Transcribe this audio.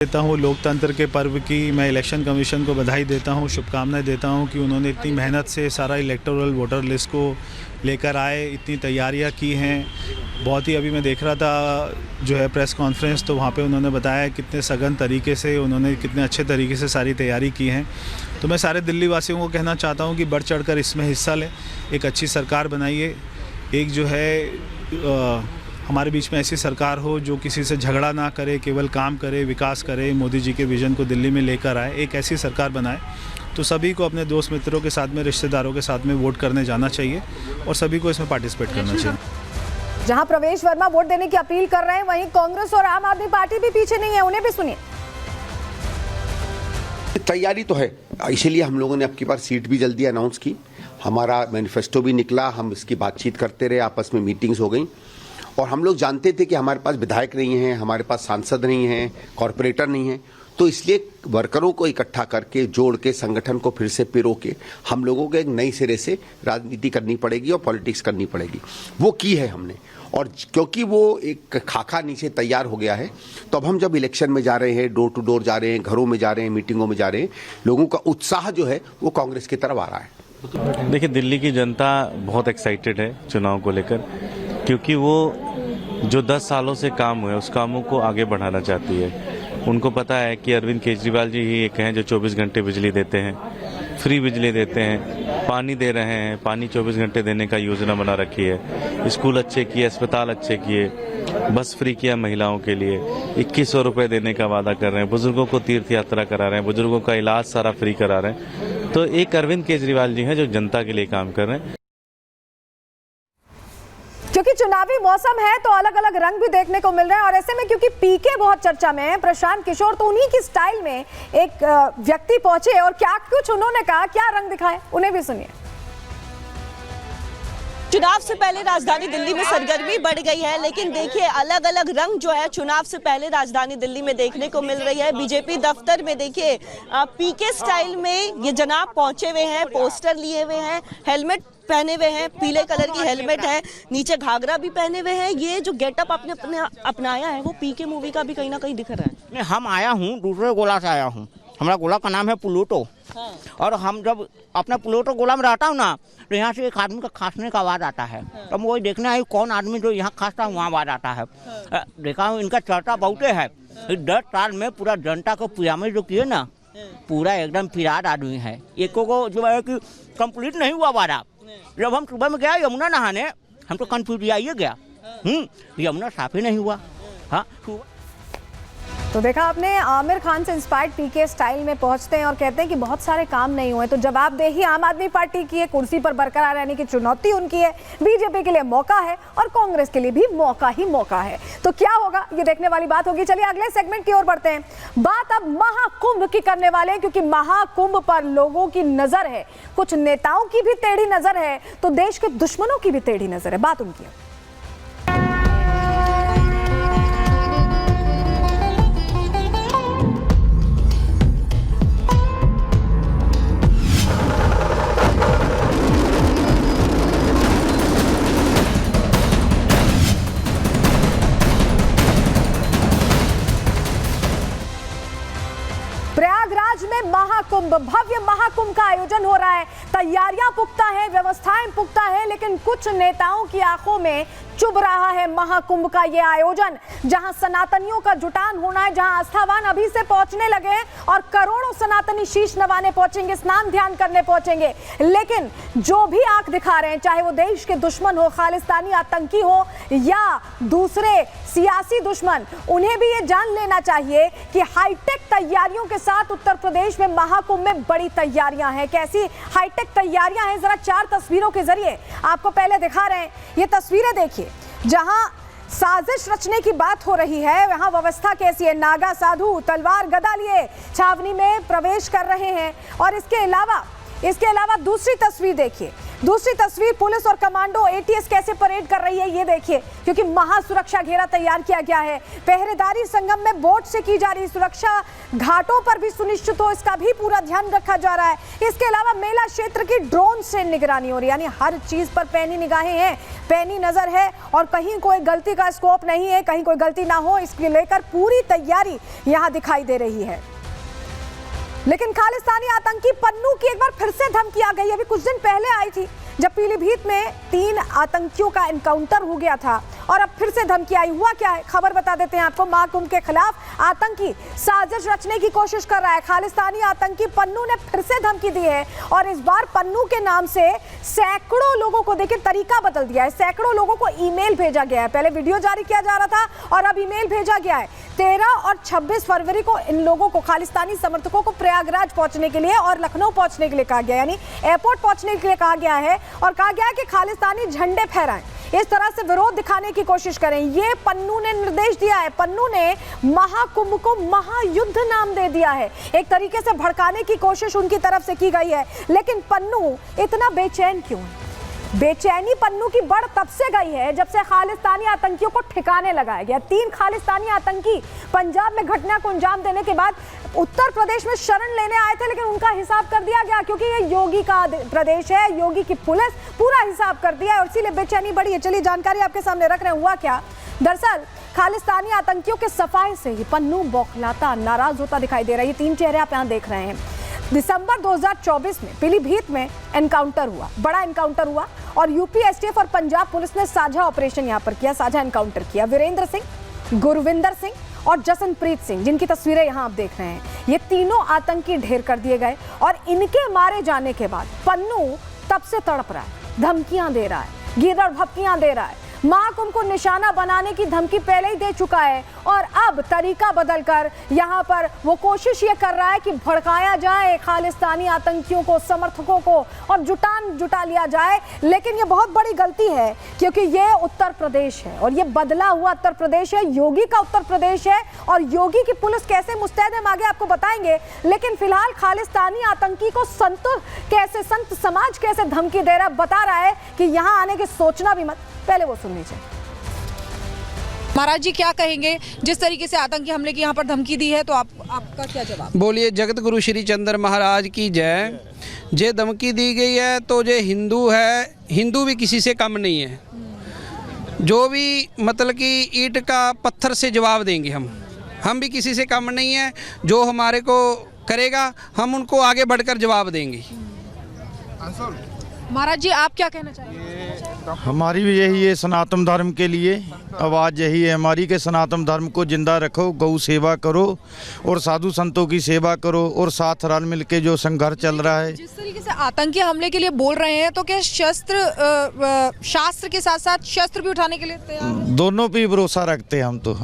देता हूँ लोकतंत्र के पर्व की। मैं इलेक्शन कमीशन को बधाई देता हूँ, शुभकामनाएं देता हूँ कि उन्होंने इतनी मेहनत से सारा इलेक्टोरल वोटर लिस्ट को लेकर आए, इतनी तैयारियां की हैं। बहुत ही अभी मैं देख रहा था जो है प्रेस कॉन्फ्रेंस, तो वहाँ पे उन्होंने बताया कितने सघन तरीके से उन्होंने कितने अच्छे तरीके से सारी तैयारी की हैं। तो मैं सारे दिल्ली वासियों को कहना चाहता हूँ कि बढ़ चढ़ कर इसमें हिस्सा लें, एक अच्छी सरकार बनाइए, एक जो है हमारे बीच में ऐसी सरकार हो जो किसी से झगड़ा ना करे, केवल काम करे, विकास करे, मोदी जी के विज़न को दिल्ली में लेकर आए, एक ऐसी सरकार बनाए। तो सभी को अपने दोस्त मित्रों के साथ में, रिश्तेदारों के साथ में वोट करने जाना चाहिए और सभी को इसमें पार्टिसिपेट करना चाहिए। जहां प्रवेश वर्मा वोट देने की अपील कर रहे हैं, वहीं कांग्रेस और आम आदमी पार्टी भी पीछे नहीं है, उन्हें भी सुनिए। तैयारी तो है, इसीलिए हम लोगों ने अब की बार सीट भी जल्दी अनाउंस की, हमारा मैनिफेस्टो भी निकला, हम इसकी बातचीत करते रहे, आपस में मीटिंग्स हो गई। और हम लोग जानते थे कि हमारे पास विधायक नहीं हैं, हमारे पास सांसद नहीं हैं, कॉरपोरेटर नहीं हैं, तो इसलिए वर्करों को इकट्ठा करके, जोड़ के, संगठन को फिर से पिरो के हम लोगों को एक नई सिरे से राजनीति करनी पड़ेगी और पॉलिटिक्स करनी पड़ेगी। वो की है हमने, और क्योंकि वो एक खाका नीचे तैयार हो गया है, तो अब हम जब इलेक्शन में जा रहे हैं, डोर टू डोर जा रहे हैं, घरों में जा रहे हैं, मीटिंगों में जा रहे हैं, लोगों का उत्साह जो है वो कांग्रेस की तरफ आ रहा है। देखिए, दिल्ली की जनता बहुत एक्साइटेड है चुनाव को लेकर, क्योंकि वो जो 10 सालों से काम हुए उस कामों को आगे बढ़ाना चाहती है। उनको पता है कि अरविंद केजरीवाल जी ही एक हैं जो 24 घंटे बिजली देते हैं, फ्री बिजली देते हैं, पानी दे रहे हैं, पानी 24 घंटे देने का योजना बना रखी है, स्कूल अच्छे किए, अस्पताल अच्छे किए, बस फ्री किया महिलाओं के लिए, 2100 रुपये देने का वादा कर रहे हैं, बुजुर्गों को तीर्थ यात्रा करा रहे हैं, बुजुर्गों का इलाज सारा फ्री करा रहे हैं। तो एक अरविंद केजरीवाल जी हैं जो जनता के लिए काम कर रहे हैं। क्योंकि चुनावी मौसम है तो अलग अलग रंग भी देखने को मिल रहे हैं, और ऐसे में क्योंकि पीके बहुत चर्चा में है, प्रशांत किशोर, तो उन्हीं की स्टाइल में एक व्यक्ति पहुंचे और क्या कुछ उन्होंने कहा, क्या रंग दिखाए, उन्हें भी सुनिए। चुनाव से पहले राजधानी दिल्ली में सरगर्मी बढ़ गई है, लेकिन देखिए अलग अलग रंग जो है चुनाव से पहले राजधानी दिल्ली में देखने को मिल रही है। बीजेपी दफ्तर में देखिए पीके स्टाइल में ये जनाब पहुंचे हुए हैं, पोस्टर लिए हुए हैं, हेलमेट पहने हुए हैं, पीले कलर की हेलमेट है, नीचे घाघरा भी पहने हुए हैं। ये जो गेटअप आपने अपनाया है वो पीके मूवी का भी कहीं ना कहीं दिख रहा है। मैं हम आया हूँ दूसरे गोला से आया हूँ, हमारा गोला का नाम है प्लूटो। हाँ। और हम जब अपना प्लूटो गोला में रहता हूँ ना, तो यहाँ से एक आदमी का खांसने का आवाज़ आता है। हाँ। तो वही देखने आई कौन आदमी जो यहाँ खांसता है, वहाँ आवाज़ आता है। हाँ। देखा हूँ इनका चर्चा बहुत है। 10 साल में पूरा जनता को पिरामिड जो किए ना, पूरा एकदम पिराड आदमी है। एक को जो है कि कंप्लीट नहीं हुआ वादा। जब हम सुबह में गया यमुना नहाने, हम तो कंफ्यूज आइए गया, यमुना साफ ही नहीं हुआ। हाँ, तो देखा आपने, आमिर खान से इंस्पायर्ड पीके स्टाइल में पहुंचते हैं और कहते हैं कि बहुत सारे काम नहीं हुए। तो जवाबदेही आम आदमी पार्टी की है, कुर्सी पर बरकरार रहने की चुनौती उनकी है, बीजेपी के लिए मौका है और कांग्रेस के लिए भी मौका ही मौका है। तो क्या होगा ये देखने वाली बात होगी। चलिए अगले सेगमेंट की ओर बढ़ते हैं। बात अब महाकुंभ की करने वाले हैं, क्योंकि महाकुंभ पर लोगों की नजर है, कुछ नेताओं की भी टेढ़ी नजर है, तो देश के दुश्मनों की भी टेढ़ी नजर है। बात उनकी है। प्रयागराज में महाकुंभ, भव्य महाकुंभ का आयोजन हो रहा है। तैयारियां पुख्ता है, व्यवस्थाएं पुख्ता है, लेकिन कुछ नेताओं की आंखों में चुभ रहा है महाकुंभ का ये आयोजन, जहां सनातनियों का जुटान होना है, जहां आस्थावान अभी से पहुंचने लगे हैं और करोड़ों सनातनी शीश नवाने पहुंचेंगे, स्नान ध्यान करने पहुंचेंगे। लेकिन जो भी आंख दिखा रहे हैं, चाहे वो देश के दुश्मन हो, खालिस्तानी आतंकी हो या दूसरे सियासी दुश्मन, उन्हें भी ये जान लेना चाहिए कि हाईटेक तैयारियों के साथ उत्तर प्रदेश में महाकुंभ में बड़ी तैयारियां हैं। कैसी हाईटेक तैयारियां हैं, जरा 4 तस्वीरों के जरिए आपको पहले दिखा रहे हैं। ये तस्वीरें देखिए, जहां साजिश रचने की बात हो रही है, वहां व्यवस्था कैसी है। नागा साधु तलवार गदा लिए छावनी में प्रवेश कर रहे हैं। और इसके अलावा दूसरी तस्वीर देखिए, दूसरी तस्वीर पुलिस और कमांडो एटीएस कैसे परेड कर रही है ये देखिए, क्योंकि महासुरक्षा घेरा तैयार किया गया है। पहरेदारी संगम में बोट से की जा रही सुरक्षा घाटों पर भी सुनिश्चित हो, इसका भी पूरा ध्यान रखा जा रहा है। इसके अलावा मेला क्षेत्र की ड्रोन से निगरानी हो रही है, यानी हर चीज पर पैनी निगाहें हैं, पैनी नजर है और कहीं कोई गलती का स्कोप नहीं है, कहीं कोई गलती ना हो इसके लेकर पूरी तैयारी यहां दिखाई दे रही है। लेकिन खालिस्तानी आतंकी पन्नू की एक बार फिर से धमकी आ गई। अभी कुछ दिन पहले आई थी जब पीलीभीत में 3 आतंकियों का एनकाउंटर हो गया था और अब फिर से धमकी आई। हुआ क्या है खबर बता देते हैं आपको। महाकुंभ के खिलाफ आतंकी साजिश रचने की कोशिश कर रहा है। खालिस्तानी आतंकी पन्नू ने फिर से धमकी दी है और इस बार पन्नू के नाम से सैकड़ों लोगों को, देखिए तरीका बदल दिया है, सैकड़ों लोगों को ईमेल भेजा गया है। पहले वीडियो जारी किया जा रहा था और अब ईमेल भेजा गया है। 13 और 26 फरवरी को इन लोगों को, खालिस्तानी समर्थकों को प्रयागराज पहुंचने के लिए और लखनऊ पहुंचने के लिए कहा गया, यानी एयरपोर्ट पहुंचने के लिए कहा गया है और कहा गया है कि खालिस्तानी झंडे फहराएं, इस तरह से विरोध दिखाने की कोशिश करें। ये पन्नू ने निर्देश दिया है। पन्नू ने महाकुंभ को महायुद्ध नाम दे दिया है। एक तरीके से भड़काने की कोशिश उनकी तरफ से की गई है। लेकिन पन्नू इतना बेचैन क्यों है? बेचैनी पन्नू की बढ़ तब से गई है जब से खालिस्तानी आतंकियों को ठिकाने लगाया गया। 3 खालिस्तानी आतंकी पंजाब में घटना को अंजाम देने के बाद उत्तर प्रदेश में शरण लेने आए थे, लेकिन उनका हिसाब कर दिया गया क्योंकि ये योगी का प्रदेश है, योगी की पुलिस पूरा हिसाब कर दिया है और इसीलिए बेचैनी बढ़ी है। चलिए जानकारी आपके सामने रख रहे हैं। हुआ क्या, दरअसल खालिस्तानी आतंकियों के सफाए से ही पन्नू बौखलाता, नाराज होता दिखाई दे रहा है। ये 3 चेहरे आप यहाँ देख रहे हैं। दिसंबर 2024 में पीलीभीत में एनकाउंटर हुआ, बड़ा एनकाउंटर हुआ और यूपी एसटीएफ और पंजाब पुलिस ने साझा ऑपरेशन यहां पर किया, साझा एनकाउंटर किया। वीरेंद्र सिंह, गुरविंदर सिंह और जसनप्रीत सिंह, जिनकी तस्वीरें यहां आप देख रहे हैं, ये तीनों आतंकी ढेर कर दिए गए और इनके मारे जाने के बाद पन्नू तब से तड़प रहा है, धमकियां दे रहा है, गिरर भपकियां दे रहा है, महाकुंभ को निशाना बनाने की धमकी पहले ही दे चुका है और अब तरीका बदलकर यहां पर वो कोशिश ये कर रहा है कि भड़काया जाए खालिस्तानी आतंकियों को, समर्थकों को और जुटा लिया जाए। लेकिन ये बहुत बड़ी गलती है क्योंकि ये उत्तर प्रदेश है और ये बदला हुआ उत्तर प्रदेश है, योगी का उत्तर प्रदेश है और योगी की पुलिस कैसे मुस्तैद है आगे आपको बताएंगे। लेकिन फिलहाल खालिस्तानी आतंकी को संत समाज कैसे धमकी दे रहा है, बता रहा है कि यहां आने की सोचना भी मत। पहले वो सुन लीजिए। महाराज जी क्या कहेंगे, जिस तरीके से आतंकी हमले की यहाँ पर धमकी दी है, तो आपका क्या जवाब? बोलिए जगत गुरु श्री चंद्र महाराज की जय। जे धमकी दी गई है तो जे हिंदू है, हिंदू भी किसी से कम नहीं है। जो भी मतलब कि ईंट का पत्थर से जवाब देंगे हम भी किसी से कम नहीं है। जो हमारे को करेगा हम उनको आगे बढ़कर जवाब देंगे। महाराज जी आप क्या कहना चाहेंगे? हमारी भी यही है सनातन धर्म के लिए आवाज़ यही है हमारी कि सनातन धर्म को जिंदा रखो, गौ सेवा करो और साधु संतों की सेवा करो और साथ रल मिल के जो संघर्ष चल रहा है। जिस तरीके से आतंकी हमले के लिए बोल रहे हैं तो क्या शास्त्र के साथ साथ शस्त्र भी उठाने के लिए तैयार हैं? दोनों पे भरोसा रखते हैं हम तो।